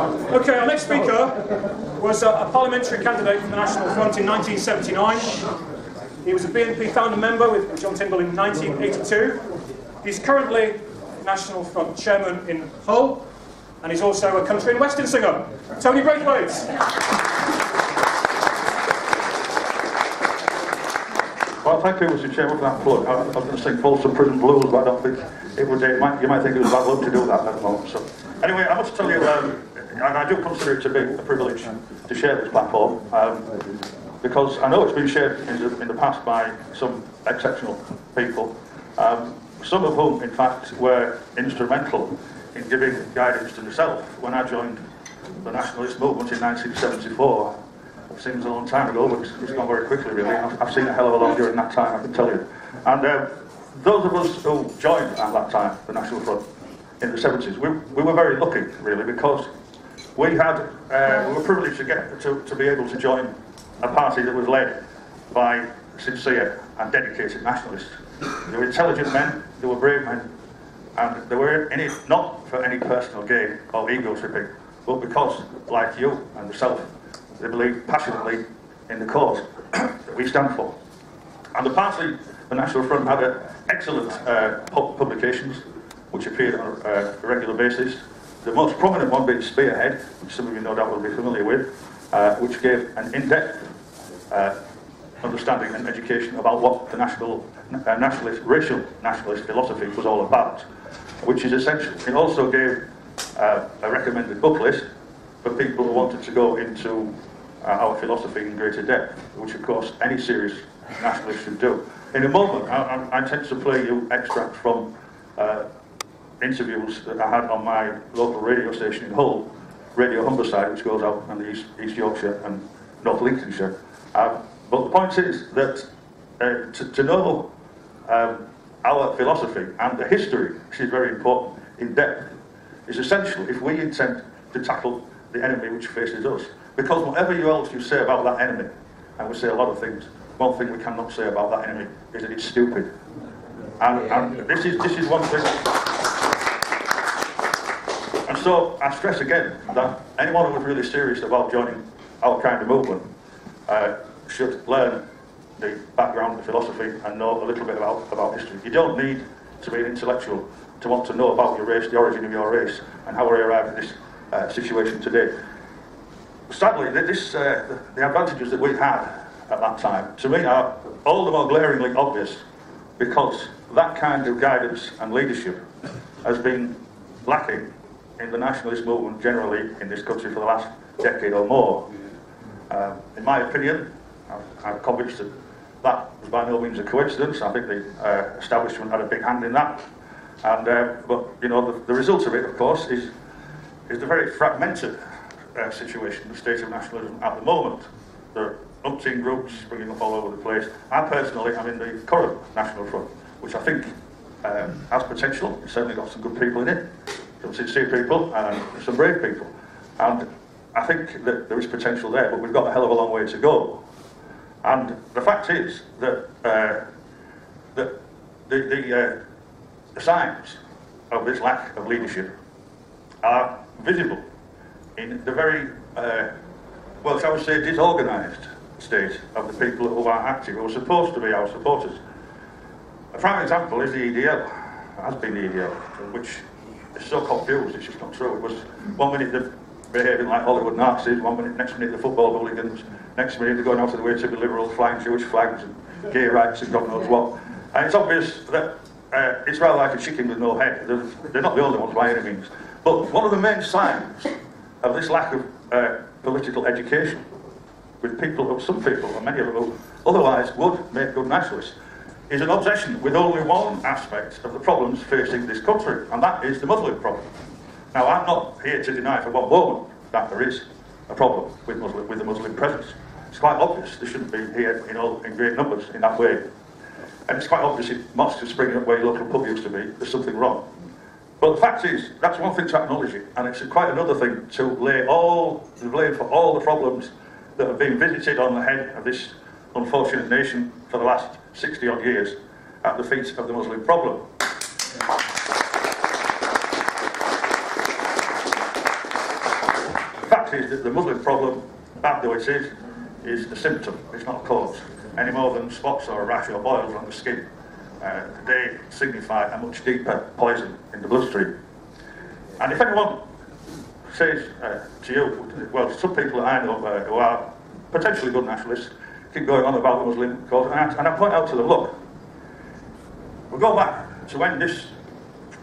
Okay, our next speaker was a parliamentary candidate from the National Front in 1979. He was a BNP founder member with John Tyndall in 1982. He's currently National Front chairman in Hull, and he's also a country and western singer. Tony Braithwaite. Well, thank you, Mr. Chairman, for that plug. I was going to sing Folsom Prison Blues, but I don't think it would. You might think it was bad luck to do that at the moment. So, anyway, I must tell you, and I do consider it to be a privilege to share this platform, because I know it's been shared in the past by some exceptional people, some of whom, in fact, were instrumental in giving guidance to myself when I joined the nationalist movement in 1974. It seems a long time ago, but it's gone very quickly, really. I've seen a hell of a lot during that time, I can tell you. And those of us who joined at that time, the National Front, in the 70s, we were very lucky, really, because we were privileged to be able to join a party that was led by sincere and dedicated nationalists. They were intelligent men, they were brave men, and they were in it not for any personal gain or ego tripping, but because, like you and myself, they believe passionately in the cause that we stand for. And the party, the National Front, had excellent publications which appeared on a regular basis. The most prominent one being Spearhead, which some of you no doubt will be familiar with, which gave an in-depth understanding and education about what the racial nationalist philosophy was all about, which is essential. It also gave a recommended book list for people who wanted to go into our philosophy in greater depth, which of course any serious nationalist should do. In a moment, I intend to play you extracts from interviews that I had on my local radio station in Hull, Radio Humberside, which goes out in the East Yorkshire and North Lincolnshire. But the point is that to know our philosophy and the history, which is very important, in depth, is essential if we intend to tackle the enemy which faces us. Because whatever else you say about that enemy, and we say a lot of things, one thing we cannot say about that enemy is that it's stupid. And this is one thing. And so I stress again that anyone who is really serious about joining our kind of movement should learn the background, the philosophy, and know a little bit about history. You don't need to be an intellectual to want to know about your race, the origin of your race, and how we arrived at this situation today. Sadly, the advantages that we had at that time, to me, are all the more glaringly obvious because that kind of guidance and leadership has been lacking in the nationalist movement generally in this country for the last decade or more. In my opinion, I'm convinced that that was by no means a coincidence. I think the establishment had a big hand in that. And but you know, the result of it, of course, is the very fragmented situation, the state of nationalism at the moment. There are umpteen groups springing up all over the place. I personally am in the current National Front, which I think has potential. It's certainly got some good people in it, some sincere people and some brave people. And I think that there is potential there, but we've got a hell of a long way to go. And the fact is that the signs of this lack of leadership are visible in the very, well, shall we say, disorganised state of the people who are active, who are supposed to be our supporters. A prime example is the EDL, has been the EDL, which is so confused, it's just not true. It was 1 minute they're behaving like Hollywood Nazis, 1 minute, next minute the football hooligans, next minute they're going out of the way to be liberals, flying Jewish flags and gay rights and God knows what. And it's obvious that it's rather like a chicken with no head. They're not the only ones by any means. But one of the main signs of this lack of political education with people, some people, and many of them who otherwise would make good nationalists, is an obsession with only one aspect of the problems facing this country, and that is the Muslim problem. Now, I'm not here to deny for one moment that there is a problem with the Muslim presence. It's quite obvious they shouldn't be here in great numbers in that way. And it's quite obvious if mosques are springing up where your local pub used to be, there's something wrong. But the fact is, that's one thing to acknowledge it, and it's quite another thing to lay all the blame for all the problems that have been visited on the head of this unfortunate nation for the last 60-odd years at the feet of the Muslim problem. fact is that the Muslim problem, bad though it is a symptom, it's not a cause, any more than spots or a rash or boils on the skin. They signify a much deeper poison in the bloodstream. And if anyone says to you, well, some people that I know who are potentially good nationalists keep going on about the Muslim cause, and I point out to them, look, we'll go back to when this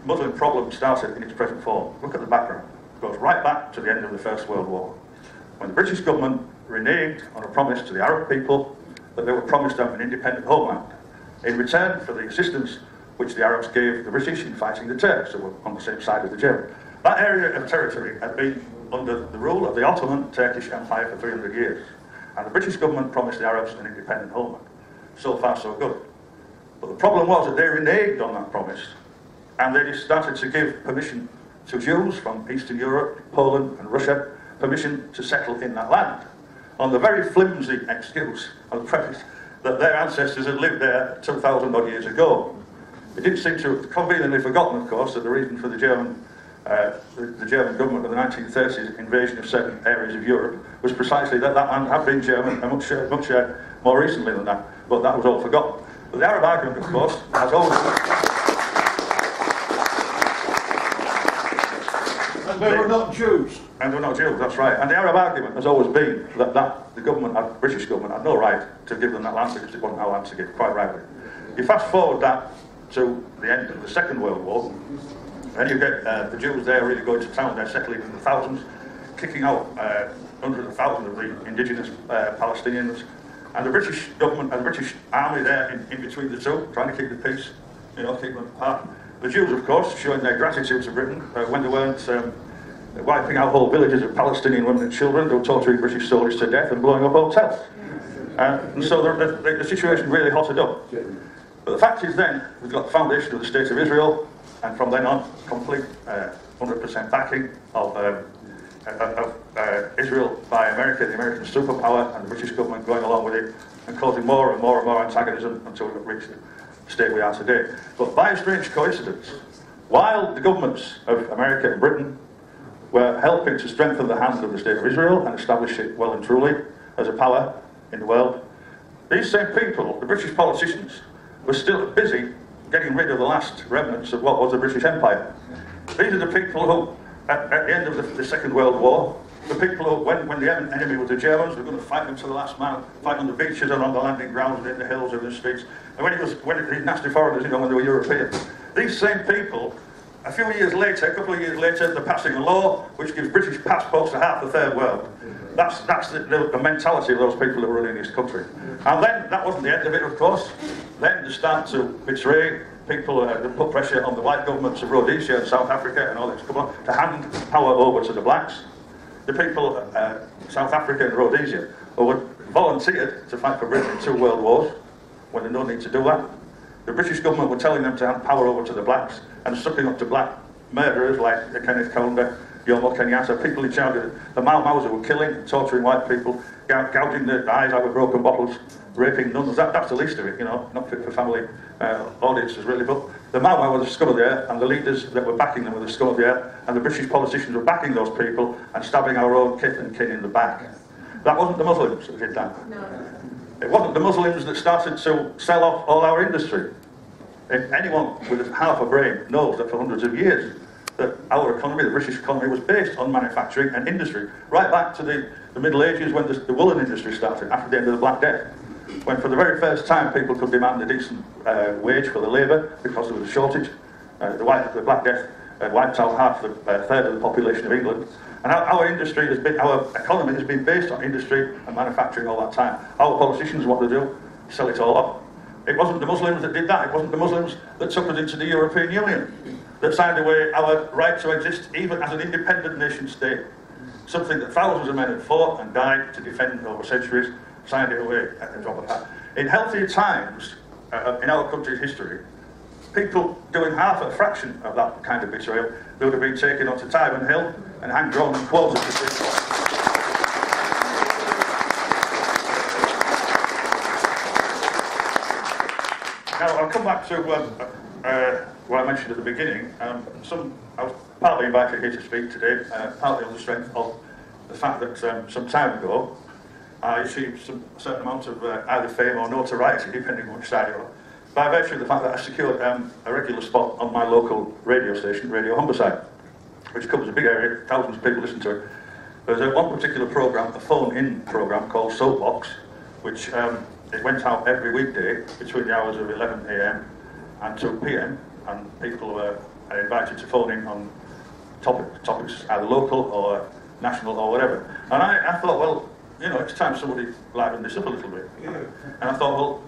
Muslim problem started in its present form. Look at the background. It goes right back to the end of the First World War, when the British government reneged on a promise to the Arab people that they would promise them an independent homeland in return for the assistance which the Arabs gave the British in fighting the Turks, who were on the same side as the Germans. That area of territory had been under the rule of the Ottoman Turkish Empire for 300 years, and the British government promised the Arabs an independent homeland. So far, so good. But the problem was that they reneged on that promise, and they started to give permission to Jews from Eastern Europe, Poland and Russia, permission to settle in that land, on the very flimsy excuse, on the premise, that their ancestors had lived there 2,000 odd years ago. It didn't seem to have conveniently forgotten, of course, that the reason for the German government of the 1930s invasion of certain areas of Europe was precisely that that land had been German and much more recently than that, but that was all forgotten. But the Arab argument, of course, has always... And they were not Jews. And they were not Jews, that's right. And the Arab argument has always been that the British government had no right to give them that land because it wasn't our land to give, quite rightly. You fast forward that to the end of the Second World War, and you get the Jews there really going to town. They're settling in the thousands, kicking out hundreds of thousands of the indigenous Palestinians, and the British government and the British army there in between the two, trying to keep the peace, you know, keep them apart. The Jews, of course, showing their gratitude to Britain when they weren't wiping out whole villages of Palestinian women and children, they were torturing British soldiers to death and blowing up hotels. And so the situation really hotted up. But the fact is then, we've got the foundation of the State of Israel, and from then on, complete 100% backing of Israel by America, the American superpower, and the British government going along with it, and causing more and more and more antagonism until we've reached the state we are today. But by a strange coincidence, while the governments of America and Britain were helping to strengthen the hand of the State of Israel and establish it well and truly as a power in the world, these same people, the British politicians, were still busy getting rid of the last remnants of what was the British Empire. These are the people who, at the end of the Second World War, the people who, when the enemy was the Germans, were going to fight them to the last man, fight on the beaches and on the landing grounds and in the hills and in the streets. And these nasty foreigners, you know, when they were European, these same people, a few years later, a couple of years later, they're passing a law which gives British passports to half the third world. That's the mentality of those people that were running this country. And then, that wasn't the end of it, of course. Then they start to betray people, that put pressure on the white governments of Rhodesia and South Africa and all this, to hand power over to the blacks. The people of South Africa and Rhodesia who had volunteered to fight for Britain in 2 world wars, when they had no need to do that. The British government were telling them to hand power over to the blacks and sucking up to black murderers like Kenneth Kaunda, Jomo Kenyatta, people in charge of the Mau Maus who were killing, torturing white people, gouging their eyes out with broken bottles, raping nuns. That's the least of it, you know, not fit for family audiences really, but the Mau Mau were the scum of the earth, and the leaders that were backing them were the scum of the earth, and the British politicians were backing those people and stabbing our own kith and kin in the back. That wasn't the Muslims that did that. No. It wasn't the Muslims that started to sell off all our industry. Anyone with half a brain knows that for hundreds of years that our economy, the British economy, was based on manufacturing and industry, right back to the Middle Ages when the woolen industry started, after the end of the Black Death, when for the very first time people could demand a decent wage for the labour because there was a shortage. The Black Death wiped out half a third of the population of England. And our industry has been, our economy has been based on industry and manufacturing all that time. Our politicians, what they do, sell it all off. It wasn't the Muslims that did that. It wasn't the Muslims that took us into the European Union, that signed away our right to exist even as an independent nation state. Something that thousands of men had fought and died to defend over centuries, signed it away at the drop of a hat. In healthier times, in our country's history, people doing half a fraction of that kind of betrayal, they would have been taken onto Tyburn Hill and hand-drawn and quartered to death. Now, I'll come back to what I mentioned at the beginning. I was partly invited here to speak today, partly on the strength of the fact that some time ago I achieved a certain amount of either fame or notoriety, depending on which side you're on, by virtue of the fact that I secured a regular spot on my local radio station, Radio Humberside, which covers a big area, thousands of people listen to it. There's one particular programme, a phone-in programme called Soapbox, which it went out every weekday between the hours of 11 AM and 2 PM, and people were invited to phone in on topics either local or national or whatever. And I thought, well, you know, it's time somebody livened this up a little bit. And I thought, well,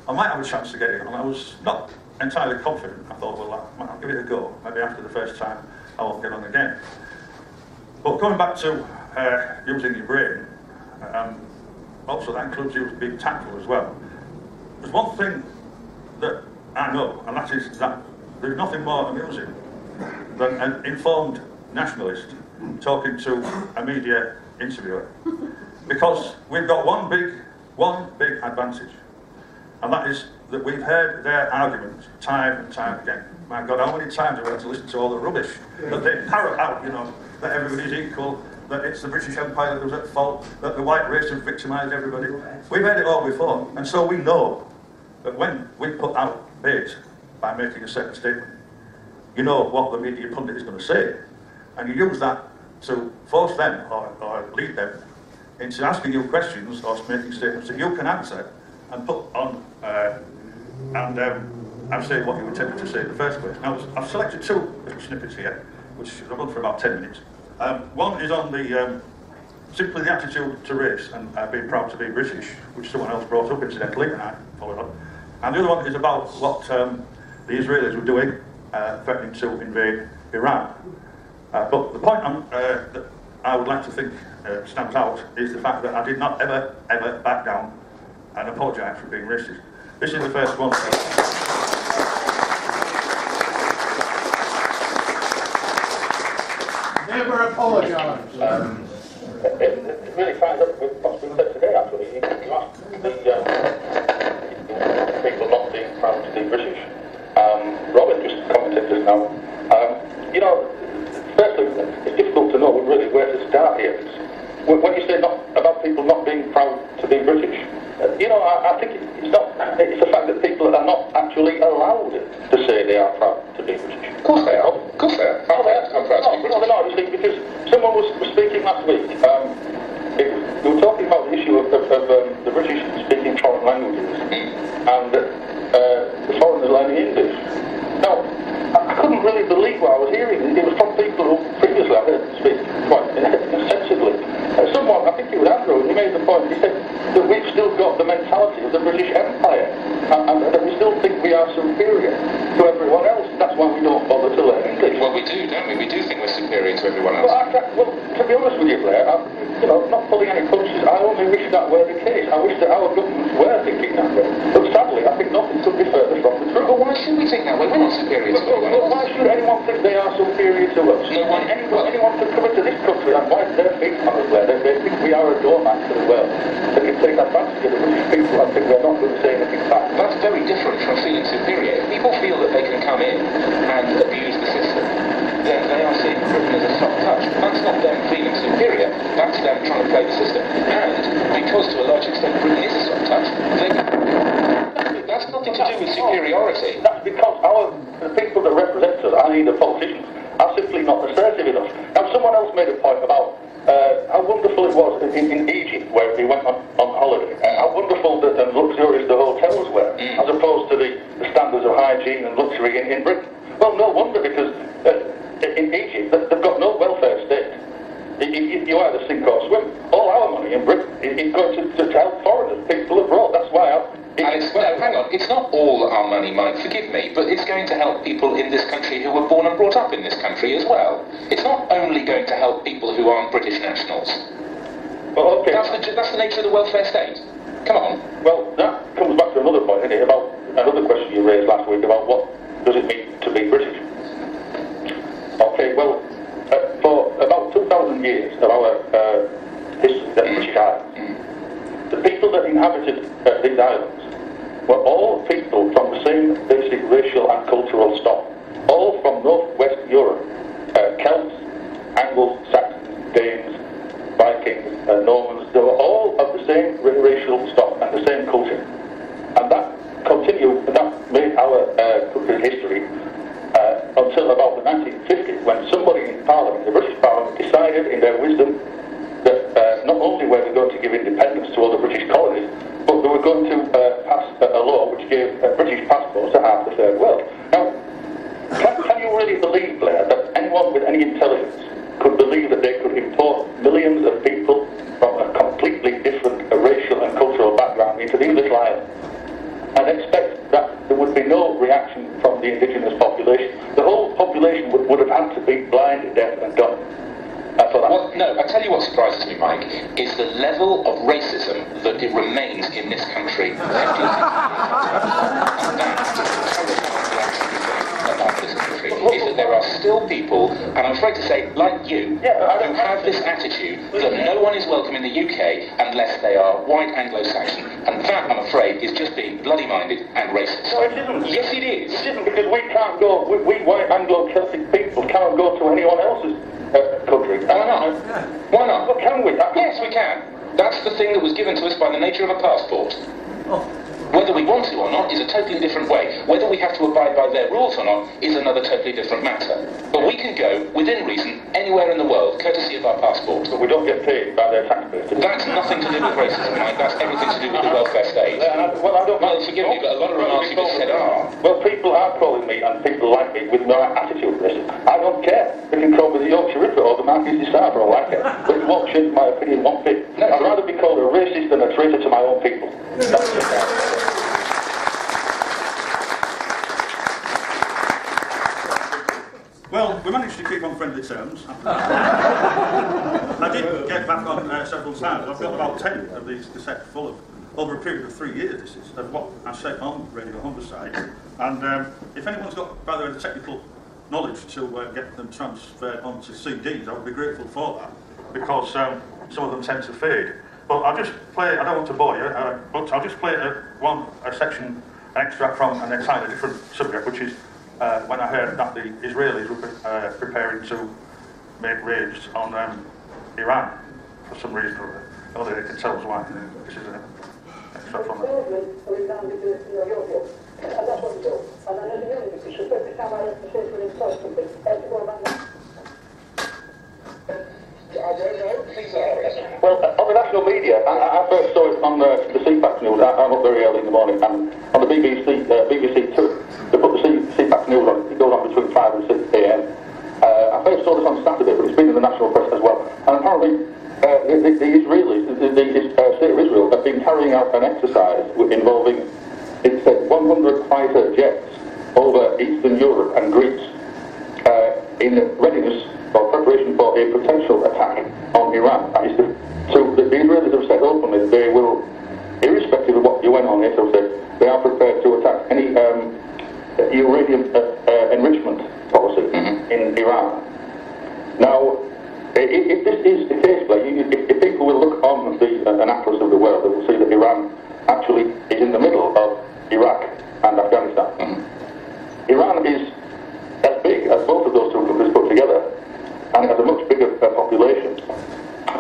I might have a chance to get it, and I was not entirely confident. I thought, well, I'll give it a go. Maybe after the first time I won't get on again. But going back to using your brain, also that includes you being tactful as well. There's one thing that I know, and that is that there's nothing more amusing than an informed nationalist talking to a media interviewer. Because we've got one big advantage, and that is that we've heard their arguments time and time again. My God, how many times have we had to listen to all the rubbish that they parrot out, you know, that everybody's equal, that it's the British Empire that was at fault, that the white race has victimised everybody. We've heard it all before, and so we know that when we put out bait by making a certain statement, you know what the media pundit is going to say, and you use that to force them or lead them into asking you questions or making statements that you can answer and put on and say what you intended to say in the first place. Now, I've selected two little snippets here, which will run for about 10 minutes. One is on the simply the attitude to race and being proud to be British, which someone else brought up incidentally, and I followed on. And the other one is about what the Israelis were doing, threatening to invade Iran. But the point that I would like to think stands out is the fact that I did not ever back down and apologise for being racist. This is the first one. Never apologise. It really ties up with what's been said today, actually. You asked the people not being proud to be British. Robin just commented just now. You know, firstly, it's difficult to know really where to start here. When you say about people not being proud to be British, you know, I think it's the fact that people are not actually allowed to say they are proud to be British. Of course they are. Of course they are. I'm proud to be British. No, they're not, because someone was speaking last week. We were talking about the issue of the British speaking foreign languages and the foreigners learning English. Now, I couldn't really believe what I was hearing. It was from people who previously I heard speak quite sensibly. Someone, I think it was Andrew, he made the point, he said that we've still got the mentality of the British Empire and that we still think we are superior to everyone else. That's why we don't bother to learn English. Well, we do, don't we? We do think we're superior to everyone else. Well, to be honest with you, Blair, you know, not pulling any punches, I only wish that were the case. I wish that our governments were thinking that way. But sadly, I think nothing could be further from the truth. Well, why should we think that way? We're not superior to everyone else. Why should anyone think they are superior to us? No one. Anyone could come into this country and wipe their feet on us, Blair. They think we are a doormat to the world. They can take advantage of the British people and think we're not going to say anything back. That's very different from feeling superior. If people feel that they can come in and abuse the system, then they are seeing Britain as a soft touch. That's not them feeling superior, that's them trying to play the system. And because to a large extent Britain is a soft touch, that's nothing to do with superiority. That's because the people that represent us, i.e. the politicians, are simply not assertive enough. Now, someone else made a point about how wonderful it was in Egypt, where we went on holiday. How wonderful and luxurious the hotels were, as opposed to the standards of hygiene and luxury in Britain. Well, no wonder, because in Egypt, they've got no welfare state. You either sink or swim. All our money in Britain is going to help foreigners, people abroad. That's why hang on, it's not all our money, Mike, forgive me, but it's going to help people in this country who were born and brought up in this country as well. It's not only going to help people who aren't British nationals. Well, okay. That's the nature of the welfare state. Come on. Well, that comes back to another point, isn't it, about another question you raised last week about what does it mean to be British. Okay, well, for about 2,000 years of our history, the British Islands, the people that inhabited these islands were all people from the same basic racial and cultural stock, all from northwest Europe, Celts, Angles, Saxons, Danes, Vikings, Normans, they were all of the same racial stock and the same culture. And that continued, that made our country's history until about the 1950s, when somebody in Parliament, the British Parliament, decided in their wisdom that not only were they going to give independence to all the British colonies, but they were going to pass a law which gave British passports to half the third world. Now, can you really believe, Blair, that anyone with any intelligence could believe that they could import millions of people from a completely different racial and cultural background into the English island and expect that there would be no reaction from the indigenous population? The whole population would have had to be blind, deaf and dumb. Well, no, I tell you what surprises me, Mike, is the level of racism that it remains in this country. And that's about this country, is that there are still people, and I'm afraid to say, like you, who have this attitude that no one is welcome in the UK unless they are white Anglo-Saxon. And that, I'm afraid, is just being bloody-minded and racist. No, it isn't. Yes, it is. It isn't, because we can't go, we white Anglo-Celtic people can't go to anyone else's country. Why not? Why not? Well, can we? Yes, we can. That's the thing that was given to us by the nature of a passport. Whether we want to or not is a totally different way. Whether we have to abide by their rules or not is another totally different matter. But we can go, within reason, anywhere in the world, courtesy of our passport. But we don't get paid by their taxpayers. That's nothing to do with racism, Mike. That's everything to do with the welfare state. Well, I don't Well, forgive me, but a lot of remarks you just said are. Well, people are calling me, and people like me, with my attitude to this. I don't care. They can call me the Yorkshire Ripper or the Marquis de Sade for all I care. But it won't change my opinion one bit. No, I'd rather be called a racist than a traitor to my own people. That's it. Well, we managed to keep on friendly terms. I did get back on several times. I've got about 10 of these cassettes full of, over a period of 3 years, this is, of what I said on Radio Humberside. And if anyone's got, by the way, the technical knowledge to get them transferred onto CDs, I would be grateful for that, because some of them tend to fade. But I'll just play, I don't want to bore you, but I'll just play a section, an extract from an entirely different subject, which is when I heard that the Israelis were preparing to make raids on Iran for some reason or other. Only they can tell us why. This is an extract from that. Well, on the national media, I first saw it on the CFAX news. I'm up very early in the morning, and on the BBC 2, they put the CFAX news on. It goes on between 5 and 6 a.m. I first saw this on Saturday, but it's been in the national press as well. And apparently, the Israelis, the state of Israel, have been carrying out an exercise involving, it said, 100 fighter jets over Eastern Europe and Greece in readiness or preparation for a potential attack on Iran. So the Israelis have said openly they will, irrespective of what UN on NATO said, they are prepared to attack any uranium enrichment policy in Iran. Now, if this is the case, if people will look on an atlas of the world, they will see that Iran actually is in the middle of Iraq and Afghanistan. Iran is as big as both of those two countries put together, and it has a much bigger population.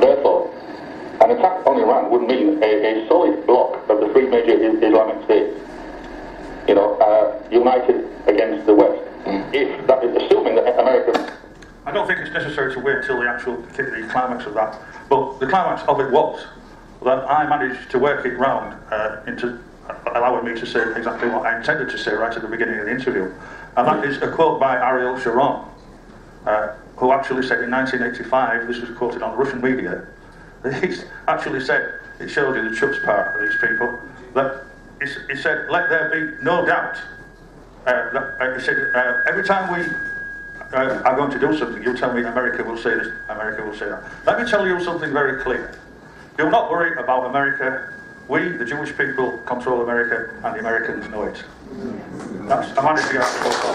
Therefore, an attack on Iran would mean a solid block of the three major Islamic states, united against the West. If that is assuming that America... I don't think it's necessary to wait till the climax of that, but the climax of it was that I managed to work it round into allowing me to say exactly what I intended to say right at the beginning of the interview. And that is a quote by Ariel Sharon, who actually said in 1985, this was quoted on Russian media, he actually said, it shows you the chutzpah of these people, that he said, let there be no doubt. He said, every time we are going to do something, you tell me America will say this, America will say that. Let me tell you something very clear. Do not worry about America. We, the Jewish people, control America, and the Americans know it. That's I managed to get the quote on.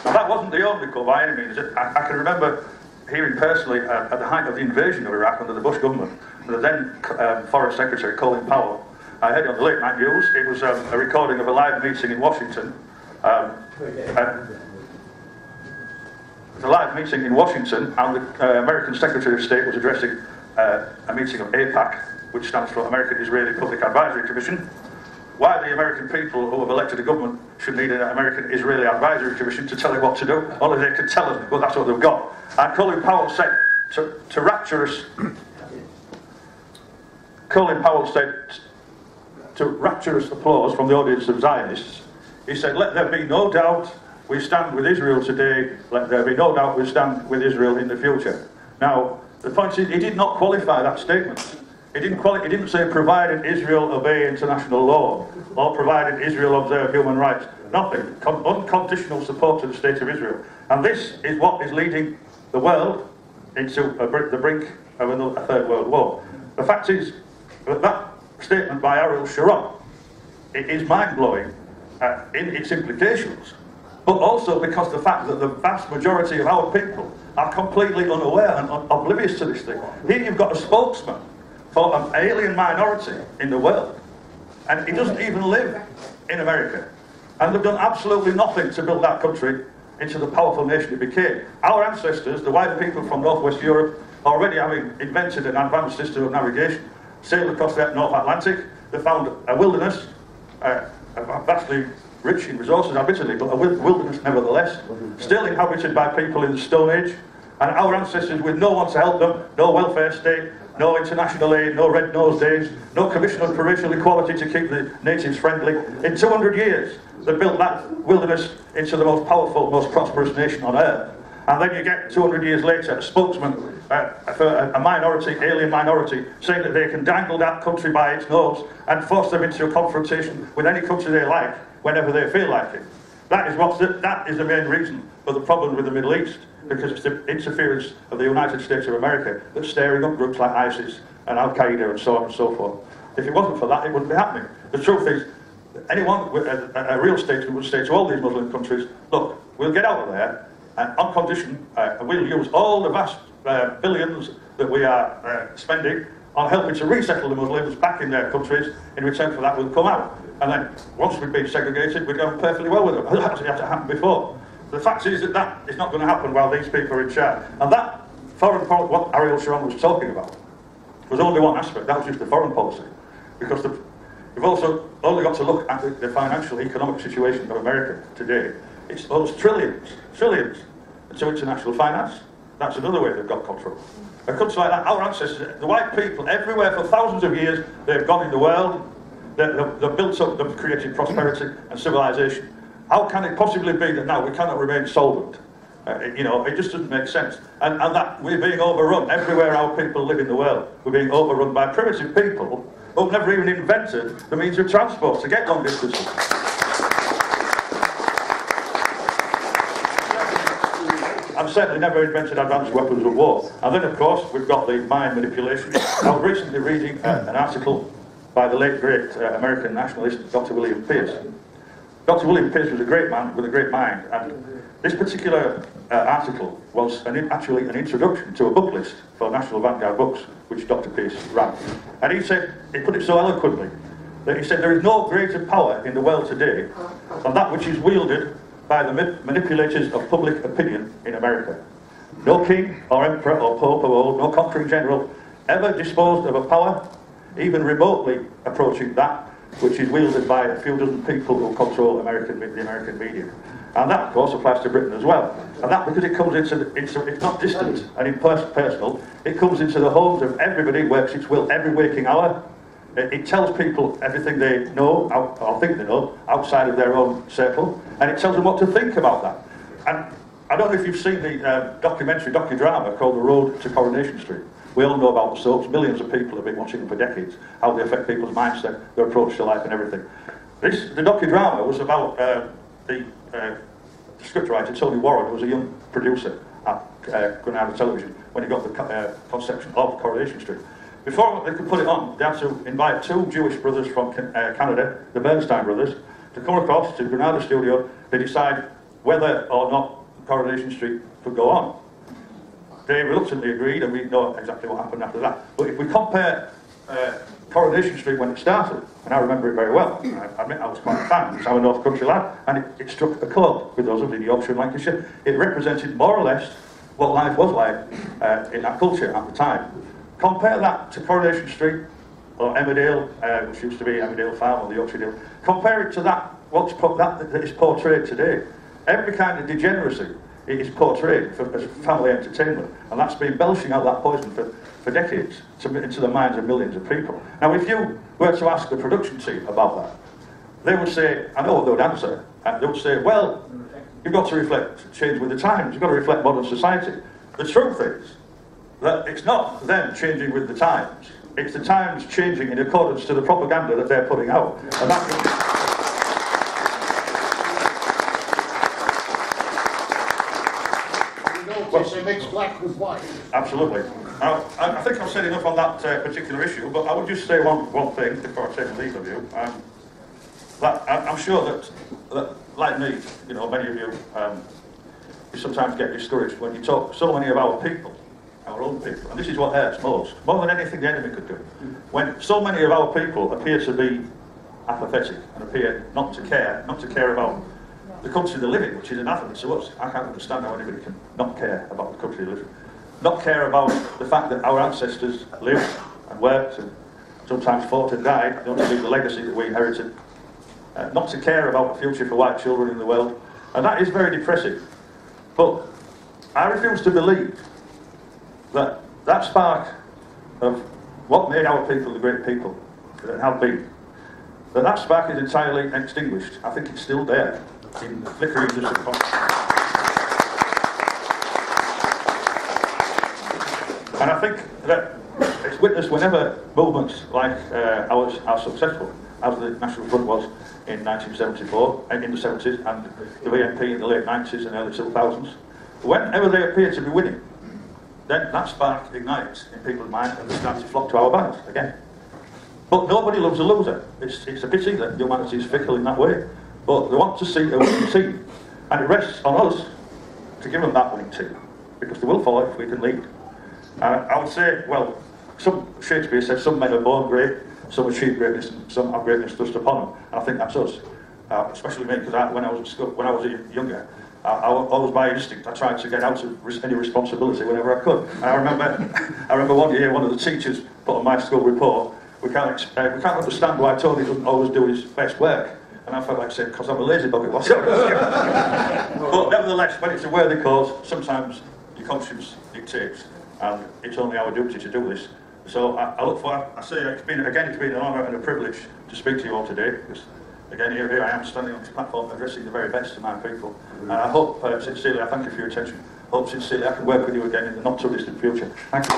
Now that wasn't the only quote by any means. I can remember hearing personally at the height of the invasion of Iraq under the Bush government, the then Foreign Secretary Colin Powell. I heard it on the late night news. It was a recording of a live meeting in Washington. was a live meeting in Washington, and the American Secretary of State was addressing a meeting of APAC, which stands for American Israeli Public Advisory Commission. Why the American people who have elected a government should need an American Israeli Advisory Commission to tell them what to do. Only they can tell us, but that's what they've got. And Colin Powell said to rapturous applause from the audience of Zionists, he said, "Let there be no doubt we stand with Israel today, let there be no doubt we stand with Israel in the future." Now, the point is, he did not qualify that statement. He didn't say provided Israel obey international law, or provided Israel observe human rights. Nothing. Unconditional support to the state of Israel. And this is what is leading the world into the brink of a third world war. The fact is that that statement by Ariel Sharon, it is mind-blowing in its implications, but also because the fact that the vast majority of our people are completely unaware and oblivious to this thing. Here you've got a spokesman for an alien minority in the world, and he doesn't even live in America, and they've done absolutely nothing to build that country into the powerful nation it became. Our ancestors, the white people from Northwest Europe, already having invented an advanced system of navigation, sailed across the North Atlantic. They found a wilderness, vastly rich in resources, admittedly, but a wilderness nevertheless, still inhabited by people in the Stone Age, and our ancestors with no one to help them, no welfare state, no international aid, no red-nosed days, no commission on racial equality to keep the natives friendly. In 200 years, they built that wilderness into the most powerful, most prosperous nation on earth. And then you get 200 years later a spokesman for a minority, alien minority, saying that they can dangle that country by its nose and force them into a confrontation with any country they like, whenever they feel like it. That is the main reason for the problem with the Middle East, because it's the interference of the United States of America that's stirring up groups like ISIS and Al-Qaeda and so on and so forth. If it wasn't for that, it wouldn't be happening. The truth is, anyone with a real statesman would say to all these Muslim countries, look, we'll get out of there, and on condition, we'll use all the vast billions that we are spending on helping to resettle the Muslims back in their countries. In return for that, we'll come out. And then, once we've been segregated, we're going perfectly well with them. That actually had to happen before. The fact is that that is not going to happen while these people are in charge. And that foreign policy, what Ariel Sharon was talking about, was only one aspect. That was just the foreign policy. Because we've also only got to look at the financial, economic situation of America today. It's owes trillions to international finance. That's another way they've got control. A country like that, our ancestors, the white people, everywhere for thousands of years, they've gone in the world, they've built up, they've created prosperity and civilization. How can it possibly be that now we cannot remain solvent? It just doesn't make sense. And that we're being overrun everywhere our people live in the world. We're being overrun by primitive people who've never even invented the means of transport to get long distances. I've certainly never invented advanced weapons of war. And then, of course, we've got the mind manipulation. I was recently reading an article by the late, great American nationalist, Dr. William Pierce. Dr. William Pierce was a great man with a great mind, and this particular article was actually an introduction to a book list for National Vanguard books, which Dr. Pierce ran. And he put it so eloquently, that he said, there is no greater power in the world today than that which is wielded by the manipulators of public opinion in America. No king or emperor or pope of old, no conquering general, ever disposed of a power even remotely approaching that which is wielded by a few dozen people who control the American media. And that, of course, applies to Britain as well. And that, because it comes it's not distant and impersonal, it comes into the homes of everybody, works its will every waking hour. It tells people everything they know, or think they know, outside of their own circle, and it tells them what to think about that. And I don't know if you've seen the docudrama called The Road to Coronation Street. We all know about the soaps. Millions of people have been watching them for decades, how they affect people's mindset, their approach to life and everything. The docudrama was about the scriptwriter Tony Warren, who was a young producer at Granada Television when he got the conception of Coronation Street. Before they could put it on, they had to invite two Jewish brothers from Canada, the Bernstein brothers, to come across to Granada studio to decide whether or not Coronation Street could go on. They reluctantly agreed, and we know exactly what happened after that. But if we compare Coronation Street when it started, and I remember it very well. I admit I was quite a fan, because I'm a North Country lad, and it struck a chord with those of us in Yorkshire and Lancashire. It represented more or less what life was like in that culture at the time. Compare that to Coronation Street, or Emmerdale, which used to be Emmerdale Farm, or the Yorkshire Dale. Compare it to that, that is portrayed today. Every kind of degeneracy is portrayed as family entertainment, and that's been belching out that poison for decades into the minds of millions of people. Now, if you were to ask the production team about that, they would say, I know what they would answer, and they would say, well, you've got to reflect change with the times, you've got to reflect modern society. The truth is that it's not them changing with the times, it's the times changing in accordance to the propaganda that they're putting out. And that They mix black with white. Absolutely. Now, I think I've said enough on that particular issue, but I would just say one thing before I take leave of you. That I'm sure that, like me, you know, many of you, you sometimes get discouraged when you talk so many of our people, our own people, and this is what hurts most, more than anything the enemy could do. When so many of our people appear to be apathetic and appear not to care about the country they live in, which is anathema to us. I can't understand how anybody can not care about the country they live in. Not care about the fact that our ancestors lived and worked and sometimes fought and died, not to leave the legacy that we inherited. Not to care about the future for white children in the world. And that is very depressing. But I refuse to believe that that spark of what made our people the great people that have been, that spark is entirely extinguished. I think it's still there. In the flickering of the subconscious. And I think that it's witnessed whenever movements like ours are successful, as the National Front was in 1974, in the 70s, and the BNP in the late 90s and early 2000s. Whenever they appear to be winning, then that spark ignites in people's minds and they start to flock to our banners again. But nobody loves a loser. It's a pity that humanity is fickle in that way. But they want to see a winning team, and it rests on us to give them that winning team, because they will follow if we can lead. I would say, well, Shakespeare said some men are born great, some achieve greatness, and some have greatness thrust upon them. And I think that's us, especially me, because when I was at school, when I was younger, I always by instinct I tried to get out of any responsibility whenever I could. And I remember one year one of the teachers put on my school report, we can't understand why Tony doesn't always do his best work. And I felt like saying, because I'm a lazy bugger, what's up? But nevertheless, when it's a worthy cause, sometimes your conscience dictates, and it's only our duty to do this. So I look for, I say, it's been an honour and a privilege to speak to you all today, because again, here I am standing on this platform addressing the very best of my people. And I hope, sincerely, I thank you for your attention. Hope sincerely I can work with you again in the not too distant future. Thank you.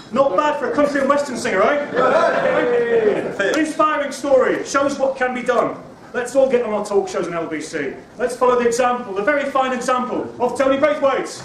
Not bad for a country and western singer, eh? An inspiring story, shows what can be done. Let's all get on our talk shows on LBC. Let's follow the example, the very fine example of Tony Braithwaite.